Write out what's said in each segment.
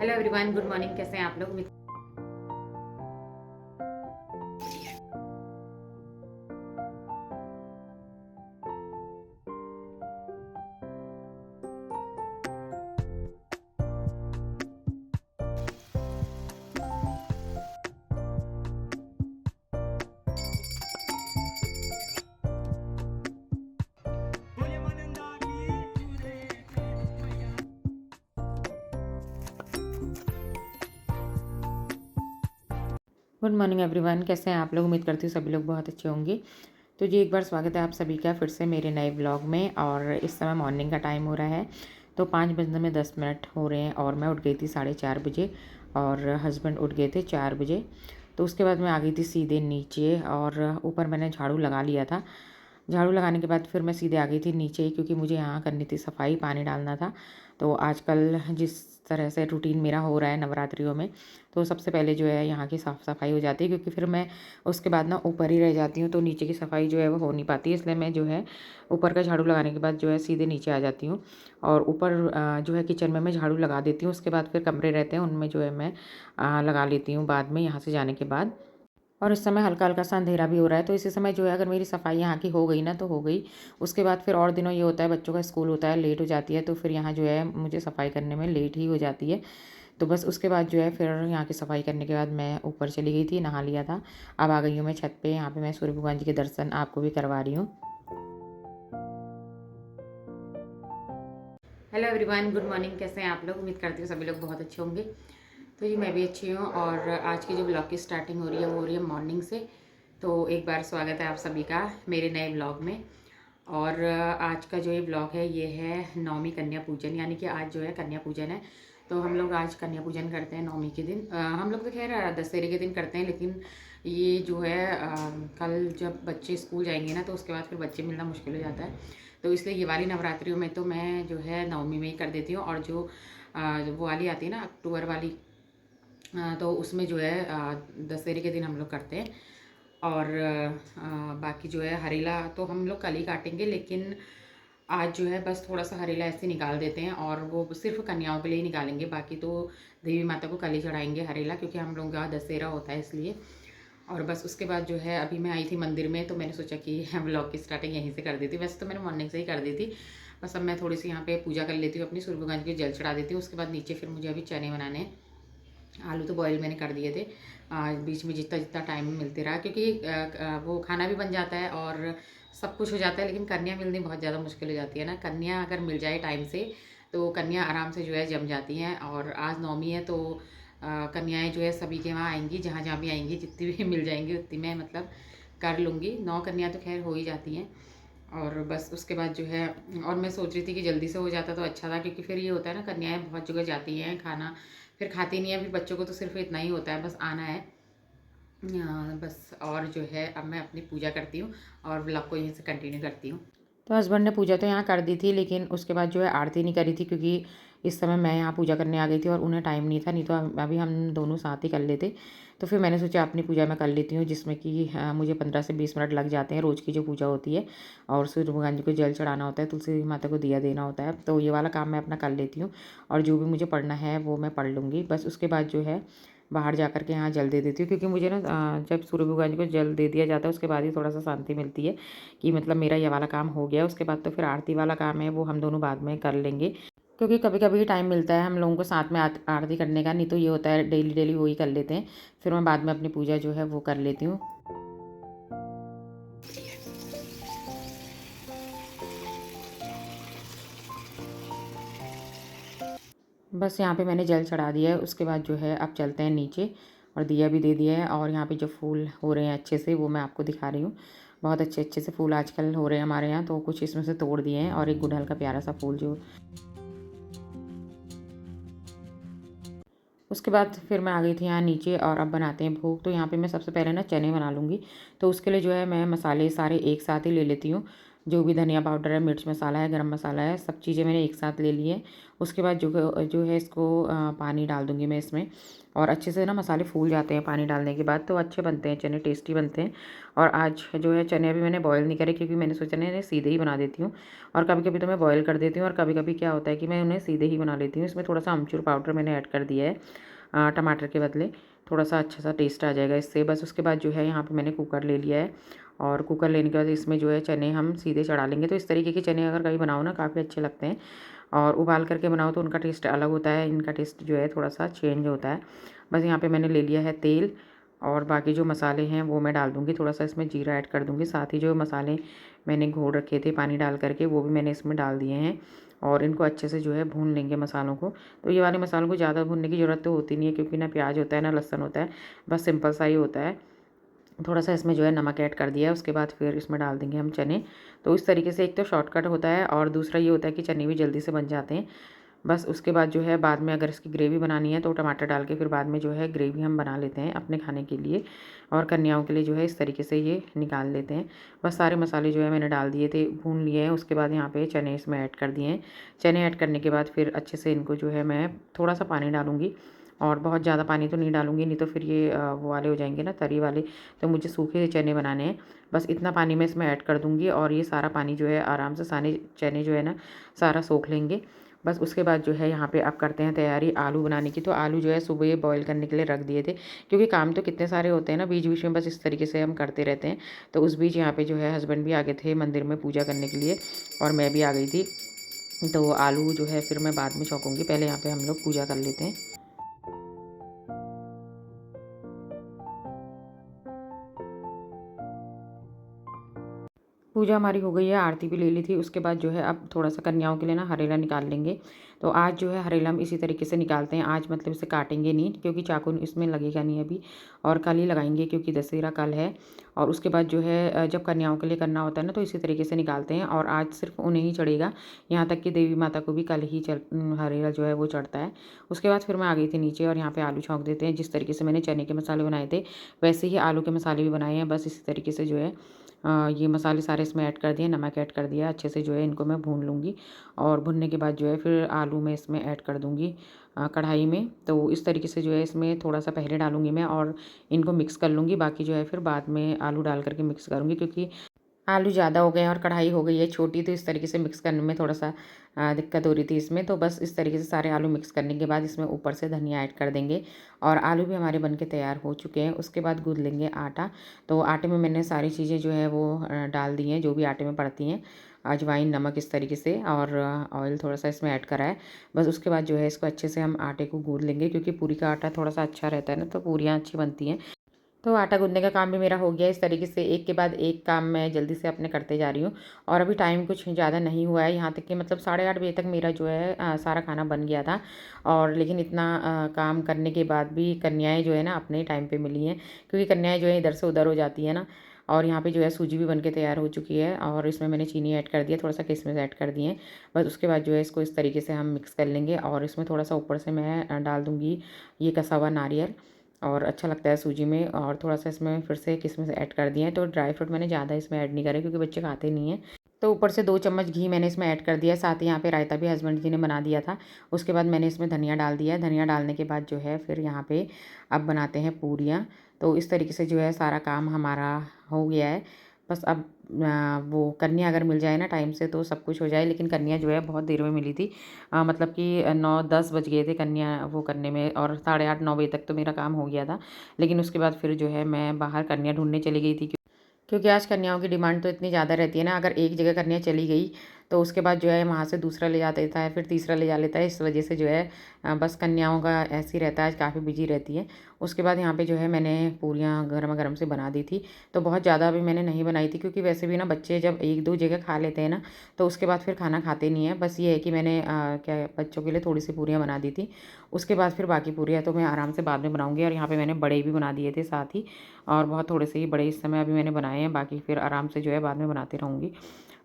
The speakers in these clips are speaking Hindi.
Hello everyone, good morning. कैसे हैं आप लोग? गुड मॉर्निंग एवरीवन, कैसे हैं आप लोग? उम्मीद करती हूँ सभी लोग बहुत अच्छे होंगे। तो जी एक बार स्वागत है आप सभी का फिर से मेरे नए ब्लॉग में। और इस समय मॉर्निंग का टाइम हो रहा है, तो 5 बजने में 10 मिनट हो रहे हैं और मैं उठ गई थी 4:30 बजे और हस्बैंड उठ गए थे 4 बजे। तो उसके बाद मैं आ गई थी सीधे नीचे और ऊपर मैंने झाड़ू लगा लिया था। झाड़ू लगाने के बाद फिर मैं सीधे आ गई थी नीचे, क्योंकि मुझे यहाँ करनी थी सफाई, पानी डालना था। तो आजकल जिस तरह से रूटीन मेरा हो रहा है नवरात्रियों में, तो सबसे पहले जो है यहाँ की साफ़ सफाई हो जाती है, क्योंकि फिर मैं उसके बाद ना ऊपर ही रह जाती हूँ, तो नीचे की सफाई जो है वो हो नहीं पाती है। इसलिए मैं जो है ऊपर का झाड़ू लगाने के बाद जो है सीधे नीचे आ जाती हूँ। और ऊपर जो है किचन में मैं झाड़ू लगा देती हूँ। उसके बाद फिर कमरे रहते हैं उनमें जो है मैं लगा लेती हूँ बाद में, यहाँ से जाने के बाद। और इस समय हल्का-हल्का सा अंधेरा भी हो रहा है, तो इसी समय जो है अगर मेरी सफाई यहाँ की हो गई ना तो हो गई। उसके बाद फिर और दिनों ये होता है, बच्चों का स्कूल होता है, लेट हो जाती है, तो फिर यहाँ जो है मुझे सफाई करने में लेट ही हो जाती है। तो बस उसके बाद जो है फिर यहाँ की सफाई करने के बाद मैं ऊपर चली गई थी, नहा लिया था। अब आ गई हूँ मैं छत पे, यहाँ पे मैं सूर्य भगवान जी के दर्शन आपको भी करवा रही हूँ। Hello everyone, good morning. कैसे हैं आप लोग? उम्मीद करती हूँ सभी लोग बहुत अच्छे होंगे। तो जी मैं भी अच्छी हूँ और आज की जो ब्लॉग की स्टार्टिंग हो रही है वो हो रही है मॉर्निंग से। तो एक बार स्वागत है आप सभी का मेरे नए ब्लॉग में। और आज का जो ये ब्लॉग है ये है नवमी कन्या पूजन, यानी कि आज जो है कन्या पूजन है। तो हम लोग आज कन्या पूजन करते हैं नवमी के दिन। हम लोग तो खैर दशहरे के दिन करते हैं, लेकिन ये जो है कल जब बच्चे स्कूल जाएंगे ना तो उसके बाद फिर बच्चे मिलना मुश्किल हो जाता है। तो इसलिए ये वाली नवरात्रियों में तो मैं जो है नवमी में ही कर देती हूँ। और जो वो वाली आती है ना अक्टूबर वाली, तो उसमें जो है दशहरे के दिन हम लोग करते हैं। और बाकी जो है हरेला तो हम लोग कल ही काटेंगे, लेकिन आज जो है बस थोड़ा सा हरेला ऐसे निकाल देते हैं और वो सिर्फ कन्याओं के लिए ही निकालेंगे। बाकी तो देवी माता को कल ही चढ़ाएंगे हरेला, क्योंकि हम लोग का दशहरा होता है इसलिए। और बस उसके बाद जो है अभी मैं आई थी मंदिर में, तो मैंने सोचा कि ब्लॉग की स्टार्टिंग यहीं से कर दी थी। वैसे तो मैंने मॉर्निंग से ही कर दी थी, बस अब मैं थोड़ी सी यहाँ पे पूजा कर लेती हूँ अपनी, सूर्य भगवान की जल चढ़ा देती हूँ। उसके बाद नीचे फिर मुझे अभी चने बनाने हैं। आलू तो बॉयल मैंने कर दिए थे। बीच में जितना जितना टाइम मिलते रहा, क्योंकि वो खाना भी बन जाता है और सब कुछ हो जाता है, लेकिन कन्या मिलनी बहुत ज़्यादा मुश्किल हो जाती है ना। कन्या अगर मिल जाए टाइम से तो कन्या आराम से जो है जम जाती हैं। और आज नवमी है तो कन्याएं जो है सभी के वहाँ आएंगी, जहाँ जहाँ भी आएंगी, जितनी भी मिल जाएंगी उतनी मैं मतलब कर लूँगी। 9 कन्या तो खैर हो ही जाती हैं। और बस उसके बाद जो है, और मैं सोच रही थी कि जल्दी से हो जाता तो अच्छा था, क्योंकि फिर ये होता है ना कन्याएं बहुत जगह जाती हैं, खाना फिर खाती नहीं है। फिर बच्चों को तो सिर्फ इतना ही होता है, बस आना है। बस और जो है अब मैं अपनी पूजा करती हूँ और ब्लॉग को यहीं से कंटिन्यू करती हूँ। तो हस्बैंड ने पूजा तो यहाँ कर दी थी, लेकिन उसके बाद जो है आरती नहीं करी थी, क्योंकि इस समय मैं यहाँ पूजा करने आ गई थी और उन्हें टाइम नहीं था, नहीं तो अभी हम दोनों साथ ही कर लेते। तो फिर मैंने सोचा अपनी पूजा मैं कर लेती हूँ, जिसमें कि मुझे 15 से 20 मिनट लग जाते हैं रोज़ की जो पूजा होती है। और सूर्य भगवान जी को जल चढ़ाना होता है, तुलसी माता को दिया देना होता है, तो ये वाला काम मैं अपना कर लेती हूँ। और जो भी मुझे पढ़ना है वो मैं पढ़ लूँगी। बस उसके बाद जो है बाहर जा कर के यहाँ जल दे देती हूँ, क्योंकि मुझे ना जब सूर्य भगवान जी को जल दे दिया जाता है उसके बाद ही थोड़ा सा शांति मिलती है, कि मतलब मेरा ये वाला काम हो गया। उसके बाद तो फिर आरती वाला काम है वो हम दोनों बाद में कर लेंगे, क्योंकि कभी कभी टाइम मिलता है हम लोगों को साथ में आरती करने का, नहीं तो ये होता है डेली डेली वही कर लेते हैं। फिर मैं बाद में अपनी पूजा जो है वो कर लेती हूँ। बस यहाँ पे मैंने जल चढ़ा दिया है। उसके बाद जो है अब चलते हैं नीचे, और दिया भी दे दिया है। और यहाँ पे जो फूल हो रहे हैं अच्छे से वो मैं आपको दिखा रही हूँ। बहुत अच्छे अच्छे से फूल आजकल हो रहे हैं हमारे यहाँ, तो कुछ इसमें से तोड़ दिए हैं। और एक गुड़हल का प्यारा सा फूल जो, उसके बाद फिर मैं आ गई थी यहाँ नीचे और अब बनाते हैं भोग। तो यहाँ पे मैं सबसे पहले ना चने बना लूँगी, तो उसके लिए जो है मैं मसाले सारे एक साथ ही ले लेती हूँ। जो भी धनिया पाउडर है, मिर्च मसाला है, गरम मसाला है, सब चीज़ें मैंने एक साथ ले ली है। उसके बाद जो है इसको पानी डाल दूँगी मैं इसमें, और अच्छे से ना मसाले फूल जाते हैं पानी डालने के बाद, तो अच्छे बनते हैं चने, टेस्टी बनते हैं। और आज जो है चने अभी मैंने बॉयल नहीं करे, क्योंकि मैंने सोचा इन्हें सीधे ही बना देती हूँ। और कभी-कभी तो मैं बॉयल कर देती हूँ, और कभी-कभी क्या होता है कि मैं उन्हें सीधे ही बना लेती हूँ। इसमें थोड़ा-सा अमचूर पाउडर मैंने ऐड कर दिया है टमाटर के बदले, थोड़ा-सा अच्छा सा टेस्ट आ जाएगा इससे। बस उसके बाद जो है यहाँ पे मैंने कुकर ले लिया है, और कुकर लेने के बाद इसमें जो है चने हम सीधे चढ़ा लेंगे। तो इस तरीके के चने अगर कभी बनाओ ना, काफ़ी अच्छे लगते हैं, और उबाल करके बनाओ तो उनका टेस्ट अलग होता है, इनका टेस्ट जो है थोड़ा-सा चेंज होता है। बस यहाँ पे मैंने ले लिया है तेल, और बाकी जो मसाले हैं वो मैं डाल दूँगी, थोड़ा-सा इसमें जीरा ऐड कर दूँगी। साथ ही जो मसाले मैंने घोल रखे थे पानी डाल करके, वो भी मैंने इसमें डाल दिए हैं, और इनको अच्छे से जो है भून लेंगे मसालों को। तो ये वाले मसालों को ज़्यादा भूनने की ज़रूरत तो होती नहीं है, क्योंकि ना प्याज होता है ना लहसुन होता है, बस सिंपल सा ही होता है। थोड़ा-सा इसमें जो है नमक ऐड कर दिया है, उसके बाद फिर इसमें डाल देंगे हम चने। तो इस तरीके से एक तो शॉर्टकट होता है, और दूसरा ये होता है कि चने भी जल्दी से बन जाते हैं। बस उसके बाद जो है बाद में अगर इसकी ग्रेवी बनानी है तो टमाटर डाल के फिर बाद में जो है ग्रेवी हम बना लेते हैं अपने खाने के लिए, और कन्याओं के लिए जो है इस तरीके से ये निकाल लेते हैं। बस सारे मसाले जो है मैंने डाल दिए थे, भून लिए हैं। उसके बाद यहाँ पे चने इसमें ऐड कर दिए हैं। चने ऐड करने के बाद फिर अच्छे से इनको जो है मैं थोड़ा-सा पानी डालूँगी, और बहुत ज़्यादा पानी तो नहीं डालूँगी, नहीं तो फिर ये वो वाले हो जाएंगे ना, तरी वाले। तो मुझे सूखे चने बनाने हैं। बस इतना पानी मैं इसमें ऐड कर दूँगी, और ये सारा पानी जो है आराम से सारे चने जो है ना सारा सोख लेंगे। बस उसके बाद जो है यहाँ पे अब करते हैं तैयारी आलू बनाने की। तो आलू जो है सुबह बॉईल करने के लिए रख दिए थे, क्योंकि काम तो कितने सारे होते हैं ना, बीच-बीच में बस इस तरीके से हम करते रहते हैं। तो उस बीच यहाँ पे जो है हस्बैंड भी आ गए थे मंदिर में पूजा करने के लिए, और मैं भी आ गई थी। तो आलू जो है फिर मैं बाद में छौंकूँगी, पहले यहाँ पे हम लोग पूजा कर लेते हैं। पूजा हमारी हो गई है, आरती भी ले ली थी। उसके बाद जो है अब थोड़ा-सा कन्याओं के लिए ना हरेला निकाल लेंगे। तो आज जो है हरेला हम इसी तरीके से निकालते हैं। आज मतलब इसे काटेंगे नहीं, क्योंकि चाकू इसमें लगेगा नहीं अभी, और कल ही लगाएँगे, क्योंकि दशहरा कल है। और उसके बाद जो है जब कन्याओं के लिए करना होता है ना, तो इसी तरीके से निकालते हैं, और आज सिर्फ़ उन्हें ही चढ़ेगा। यहाँ तक कि देवी माता को भी कल ही हरेला जो है वो चढ़ता है। उसके बाद फिर मैं आ गई थी नीचे, और यहाँ पे आलू छौंक देते हैं। जिस तरीके से मैंने चने के मसाले बनाए थे, वैसे ही आलू के मसाले भी बनाए हैं। बस इसी तरीके से जो है ये मसाले सारे इसमें ऐड कर दिए, नमक ऐड कर दिया, अच्छे से जो है इनको मैं भून लूँगी, और भुनने के बाद जो है फिर आलू मैं इसमें ऐड कर दूँगी कढ़ाई में। तो इस तरीके से जो है इसमें थोड़ा-सा पहले डालूँगी मैं, और इनको मिक्स कर लूँगी, बाकी जो है फिर बाद में आलू डाल कर के मिक्स करूँगी, क्योंकि आलू ज़्यादा हो गए हैं और कढ़ाई हो गई है छोटी, तो इस तरीके से मिक्स करने में थोड़ा-सा दिक्कत हो रही थी इसमें। तो बस इस तरीके से सारे आलू मिक्स करने के बाद इसमें ऊपर से धनिया ऐड कर देंगे, और आलू भी हमारे बनके तैयार हो चुके हैं। उसके बाद गूँथ लेंगे आटा। तो आटे में मैंने सारी चीज़ें जो है वो डाल दी हैं, जो भी आटे में पड़ती हैं। अजवाइन, नमक इस तरीके से, और ऑयल थोड़ा-सा इसमें ऐड करा है। बस उसके बाद जो है इसको अच्छे से हम आटे को गूँथ लेंगे, क्योंकि पूरी का आटा थोड़ा-सा अच्छा रहता है ना, तो पूरियाँ अच्छी बनती हैं। तो आटा गूँथने का काम भी मेरा हो गया। इस तरीके से एक के बाद एक काम मैं जल्दी से अपने करते जा रही हूँ, और अभी टाइम कुछ ज़्यादा नहीं हुआ है। यहाँ तक कि मतलब 8:30 बजे तक मेरा जो है सारा खाना बन गया था, और लेकिन इतना काम करने के बाद भी कन्याएँ जो है ना अपने टाइम पे मिली हैं, क्योंकि कन्याएँ जो है इधर से उधर हो जाती है ना। और यहाँ पे जो है सूजी भी बन के तैयार हो चुकी है, और इसमें मैंने चीनी ऐड कर दिया, थोड़ा-सा किशमिश ऐड कर दिए हैं। बस उसके बाद जो है इसको इस तरीके से हम मिक्स कर लेंगे, और इसमें थोड़ा-सा ऊपर से मैं डाल दूँगी ये कसा हुआ नारियल, और अच्छा लगता है सूजी में। और थोड़ा-सा इसमें फिर से किशमिश ऐड कर दिए हैं। तो ड्राई फ्रूट मैंने ज़्यादा इसमें ऐड नहीं करे, क्योंकि बच्चे खाते नहीं हैं। तो ऊपर से 2 चम्मच घी मैंने इसमें ऐड कर दिया है। साथ ही यहाँ पे रायता भी हस्बैंड जी ने बना दिया था। उसके बाद मैंने इसमें धनिया डाल दिया है। धनिया डालने के बाद जो है फिर यहाँ पे अब बनाते हैं पूरियाँ। तो इस तरीके से जो है सारा काम हमारा हो गया है। बस अब वो कन्या अगर मिल जाए ना टाइम से, तो सब कुछ हो जाए। लेकिन कन्या जो है बहुत देर में मिली थी। मतलब कि 9-10 बज गए थे कन्या वो करने में, और 8:30-9 बजे तक तो मेरा काम हो गया था। लेकिन उसके बाद फिर जो है मैं बाहर कन्या ढूँढने चली गई थी, क्योंकि आज कन्याओं की डिमांड तो इतनी ज़्यादा रहती है ना, अगर एक जगह कन्या चली गई, तो उसके बाद जो है वहाँ से दूसरा ले जा देता है, फिर तीसरा ले जा लेता है। इस वजह से जो है बस कन्याओं का ऐसे ही रहता है, आज काफ़ी बिजी रहती है। उसके बाद यहाँ पे जो है मैंने पूरियाँ गरमा-गरम से बना दी थी। तो बहुत ज़्यादा अभी मैंने नहीं बनाई थी, क्योंकि वैसे भी ना बच्चे जब 1-2 जगह खा लेते हैं ना, तो उसके बाद फिर खाना खाते नहीं हैं। बस ये है कि मैंने क्या बच्चों के लिए थोड़ी-सी पूरियाँ बना दी थी। उसके बाद फिर बाकी पूरियाँ तो मैं आराम से बाद में बनाऊँगी, और यहाँ पे मैंने बड़े भी बना दिए थे साथ ही, और बहुत थोड़े से ही बड़े इस समय अभी मैंने बनाए हैं, बाकी फिर आराम से जो है बाद में बनाती रहूँगी।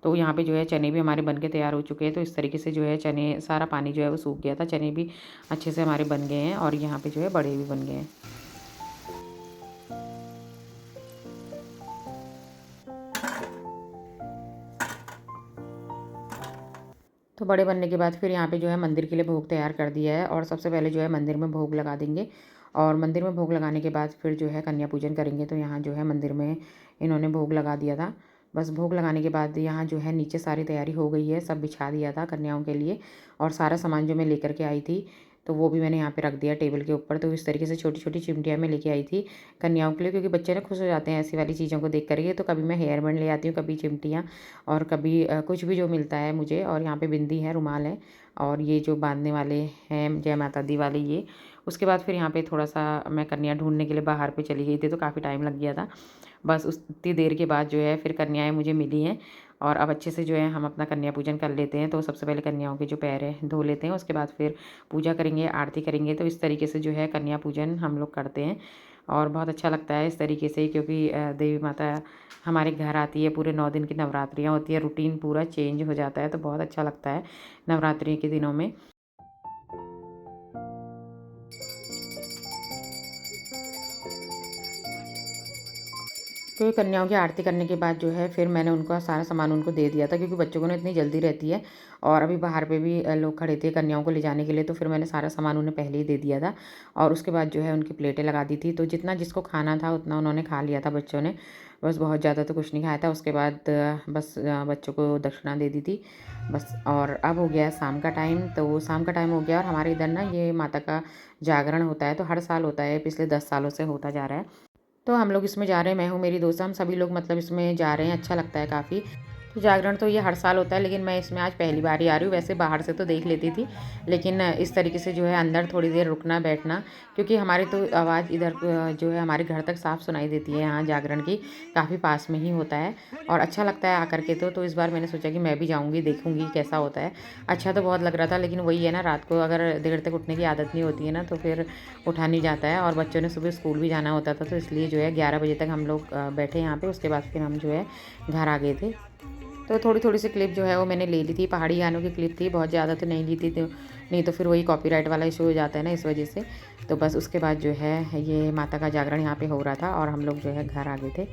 तो यहाँ पे जो है चने भी हमारे बन के तैयार हो चुके हैं। तो इस तरीके से जो है चने सारा पानी जो है वो सूख गया था, चने भी अच्छे से हमारे बन गए हैं, और यहाँ पे जो है बड़े भी बन गए हैं। तो बड़े बनने के बाद फिर यहाँ पे जो है मंदिर के लिए भोग तैयार कर दिया है और सबसे पहले जो है मंदिर में भोग लगा देंगे। और मंदिर में भोग लगाने के बाद फिर जो है कन्या पूजन करेंगे। तो यहाँ जो है मंदिर में इन्होंने भोग लगा दिया था। बस भोग लगाने के बाद यहाँ जो है नीचे सारी तैयारी हो गई है, सब बिछा दिया था कन्याओं के लिए। और सारा सामान जो मैं लेकर के आई थी तो वो भी मैंने यहाँ पे रख दिया टेबल के ऊपर। तो इस तरीके से छोटी छोटी चिमटियाँ मैं लेके आई थी कन्याओं के लिए, क्योंकि बच्चे ना खुश हो जाते हैं ऐसी वाली चीज़ों को देख करके। तो कभी मैं हेयर बैंड ले आती हूँ, कभी चिमटियाँ, और कभी कुछ भी जो मिलता है मुझे। और यहाँ पे बिंदी है, रुमाल है, और ये जो बांधने वाले हैं जय माता दी वाले ये। उसके बाद फिर यहाँ पे थोड़ा सा मैं कन्या ढूंढने के लिए बाहर पे चली गई थी, तो काफ़ी टाइम लग गया था। बस उस उतनी देर के बाद जो है फिर कन्याएँ मुझे मिली हैं। और अब अच्छे से जो है हम अपना कन्या पूजन कर लेते हैं। तो सबसे पहले कन्याओं के जो पैर हैं धो लेते हैं, उसके बाद फिर पूजा करेंगे, आरती करेंगे। तो इस तरीके से जो है कन्या पूजन हम लोग करते हैं और बहुत अच्छा लगता है इस तरीके से, क्योंकि देवी माता हमारे घर आती है। पूरे 9 दिन की नवरात्रियाँ होती है, रूटीन पूरा चेंज हो जाता है, तो बहुत अच्छा लगता है नवरात्रि के दिनों में। तो ये कन्याओं की आरती करने के बाद जो है फिर मैंने उनका सारा सामान उनको दे दिया था, क्योंकि बच्चों को ना इतनी जल्दी रहती है और अभी बाहर पे भी लोग खड़े थे कन्याओं को ले जाने के लिए। तो फिर मैंने सारा सामान उन्हें पहले ही दे दिया था। और उसके बाद जो है उनकी प्लेटें लगा दी थी। तो जितना जिसको खाना था उतना उन्होंने खा लिया था बच्चों ने। बस बहुत ज़्यादा तो कुछ नहीं खाया था। उसके बाद बस बच्चों को दक्षिणा दे दी थी बस। और अब हो गया शाम का टाइम, तो शाम का टाइम हो गया और हमारे इधर ना ये माता का जागरण होता है। तो हर साल होता है, पिछले 10 सालों से होता जा रहा है। तो हम लोग इसमें जा रहे हैं, मैं हूँ, मेरी दोस्त, हम सभी लोग मतलब इसमें जा रहे हैं। अच्छा लगता है काफ़ी। तो जागरण तो ये हर साल होता है, लेकिन मैं इसमें आज पहली बार ही आ रही हूँ। वैसे बाहर से तो देख लेती थी, लेकिन इस तरीके से जो है अंदर थोड़ी देर रुकना बैठना, क्योंकि हमारी तो आवाज़ इधर जो है हमारे घर तक साफ सुनाई देती है। यहाँ जागरण की काफ़ी पास में ही होता है और अच्छा लगता है आकर के। तो इस बार मैंने सोचा कि मैं भी जाऊँगी, देखूँगी कैसा होता है। अच्छा तो बहुत लग रहा था, लेकिन वही है ना, रात को अगर देर तक उठने की आदत नहीं होती है ना, तो फिर उठा नहीं जाता है। और बच्चों ने सुबह स्कूल भी जाना होता था, तो इसलिए जो है 11 बजे तक हम लोग बैठे यहाँ पे। उसके बाद फिर हम जो है घर आ गए थे। तो थोड़ी-थोड़ी सी क्लिप जो है वो मैंने ले ली थी, पहाड़ी गानों की क्लिप थी, बहुत ज़्यादा तो नहीं ली थी। तो नहीं तो फिर वही कॉपीराइट वाला इशू हो जाता है ना, इस वजह से। तो बस उसके बाद जो है ये माता का जागरण यहाँ पे हो रहा था और हम लोग जो है घर आ गए थे।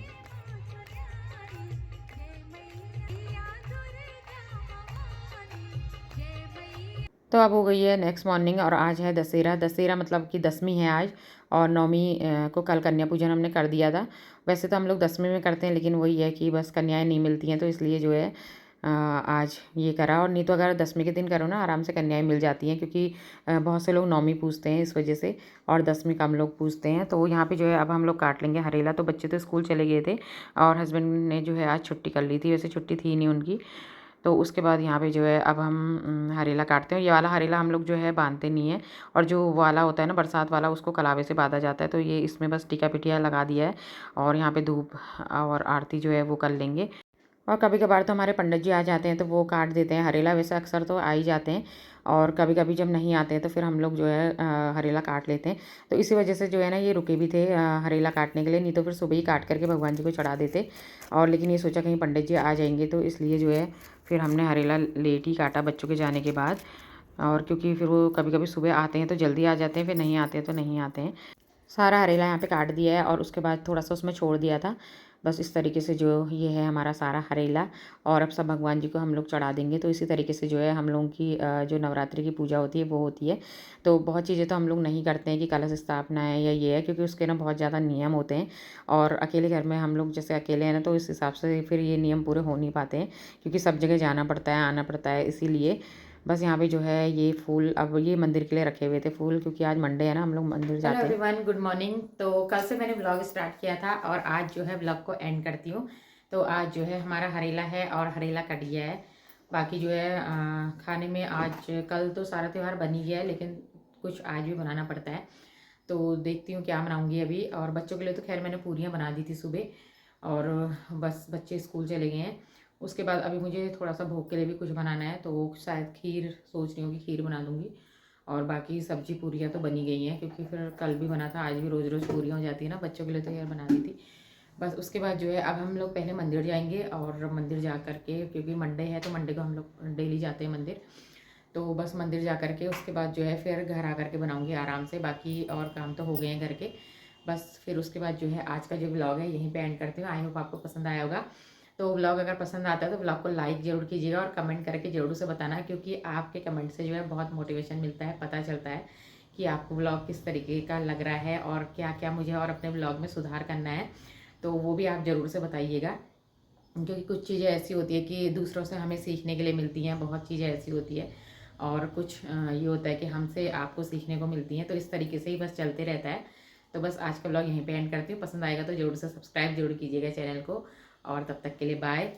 तो अब हो गई है नेक्स्ट मॉर्निंग और आज है दशहरा। दशहरा मतलब कि 10वीं है आज, और 9वीं को कल कन्या पूजन हमने कर दिया था। वैसे तो हम लोग 10वीं में करते हैं, लेकिन वही है कि बस कन्याएं नहीं मिलती हैं, तो इसलिए जो है आज ये करा। और नहीं तो अगर 10वीं के दिन करो ना, आराम से कन्याएं मिल जाती हैं, क्योंकि बहुत से लोग 9वीं पूजते हैं इस वजह से, और 10वीं कम लोग पूजते हैं। तो यहाँ पे जो है अब हम लोग काट लेंगे हरेला। तो बच्चे तो स्कूल चले गए थे और हस्बैंड ने जो है आज छुट्टी कर ली थी, वैसे छुट्टी थी नहीं उनकी। तो उसके बाद यहाँ पे जो है अब हम हरेला काटते हैं। ये वाला हरेला हम लोग जो है बांधते नहीं है, और जो वाला होता है ना बरसात वाला, उसको कलावे से बांधा जाता है। तो ये इसमें बस टीका पिटिया लगा दिया है और यहाँ पे धूप और आरती जो है वो कर लेंगे। और कभी कभार तो हमारे पंडित जी आ जाते हैं, तो वो काट देते हैं हरेला। वैसे अक्सर तो आ ही जाते हैं, और कभी कभी जब नहीं आते हैं तो फिर हम लोग जो है हरेला काट लेते हैं। तो इसी वजह से जो है ना ये रुके भी थे हरेला काटने के लिए, नहीं तो फिर सुबह ही काट करके भगवान जी को चढ़ा देते। और लेकिन ये सोचा कहीं पंडित जी आ जाएंगे, तो इसलिए जो है फिर हमने हरेला लेट ही काटा बच्चों के जाने के बाद। और क्योंकि फिर वो कभी कभी सुबह आते हैं तो जल्दी आ जाते हैं, फिर नहीं आते हैं तो नहीं आते हैं। सारा हरेला यहाँ पे काट दिया है और उसके बाद थोड़ा सा उसमें छोड़ दिया था। बस इस तरीके से जो ये है हमारा सारा हरेला, और अब सब भगवान जी को हम लोग चढ़ा देंगे। तो इसी तरीके से जो है हम लोगों की जो नवरात्रि की पूजा होती है वो होती है। तो बहुत चीज़ें तो हम लोग नहीं करते हैं कि कलश स्थापना है या ये है, क्योंकि उसके ना बहुत ज़्यादा नियम होते हैं। और अकेले घर में हम लोग जैसे अकेले हैं ना, तो इस हिसाब से फिर ये नियम पूरे हो नहीं पाते हैं, क्योंकि सब जगह जाना पड़ता है, आना पड़ता है, इसीलिए। बस यहाँ पे जो है ये फूल अब ये मंदिर के लिए रखे हुए थे फूल, क्योंकि आज मंडे है ना, हम लोग मंदिर जाते हैं। Everyone, good morning. तो कल से मैंने ब्लॉग स्टार्ट किया था और आज जो है ब्लॉग को एंड करती हूँ। तो आज जो है हमारा हरेला है और हरेला कट गया है। बाकी जो है खाने में आज, कल तो सारा त्यौहार बन ही गया है, लेकिन कुछ आज भी बनाना पड़ता है। तो देखती हूँ क्या बनाऊँगी अभी। और बच्चों के लिए तो खैर मैंने पूरियाँ बना दी थी सुबह, और बस बच्चे स्कूल चले गए हैं। उसके बाद अभी मुझे थोड़ा सा भोग के लिए भी कुछ बनाना है, तो शायद खीर सोच रही हूँ कि खीर बना दूँगी। और बाकी सब्जी पूरियाँ तो बनी गई हैं, क्योंकि फिर कल भी बना था, आज भी रोज़ रोज़ पूरियाँ हो जाती है ना, बच्चों के लिए तो यार बना दी थी। बस उसके बाद जो है अब हम लोग पहले मंदिर जाएंगे, और मंदिर जा कर के, क्योंकि मंडे है तो मंडे को हम लोग डेली जाते हैं मंदिर। तो बस मंदिर जा कर के उसके बाद जो है फिर घर आ कर के बनाऊँगी आराम से। बाकी और काम तो हो गए हैं घर के। बस फिर उसके बाद जो है आज का जो ब्लॉग है यहीं पे एंड करती हूँ। आई होप आपको पसंद आया होगा। तो व्लॉग अगर पसंद आता है तो व्लॉग को लाइक ज़रूर कीजिएगा और कमेंट करके ज़रूर से बताना, क्योंकि आपके कमेंट से जो है बहुत मोटिवेशन मिलता है, पता चलता है कि आपको व्लॉग किस तरीके का लग रहा है और क्या क्या मुझे और अपने व्लॉग में सुधार करना है, तो वो भी आप ज़रूर से बताइएगा। क्योंकि कुछ चीज़ें ऐसी होती है कि दूसरों से हमें सीखने के लिए मिलती हैं, बहुत चीज़ें ऐसी होती है, और कुछ ये होता है कि हमसे आपको सीखने को मिलती हैं, तो इस तरीके से ही बस चलते रहता है। तो बस आज का व्लॉग यहीं पे एंड करती हूँ। पसंद आएगा तो ज़रूर से सब्सक्राइब ज़रूर कीजिएगा चैनल को, और तब तक के लिए बाय।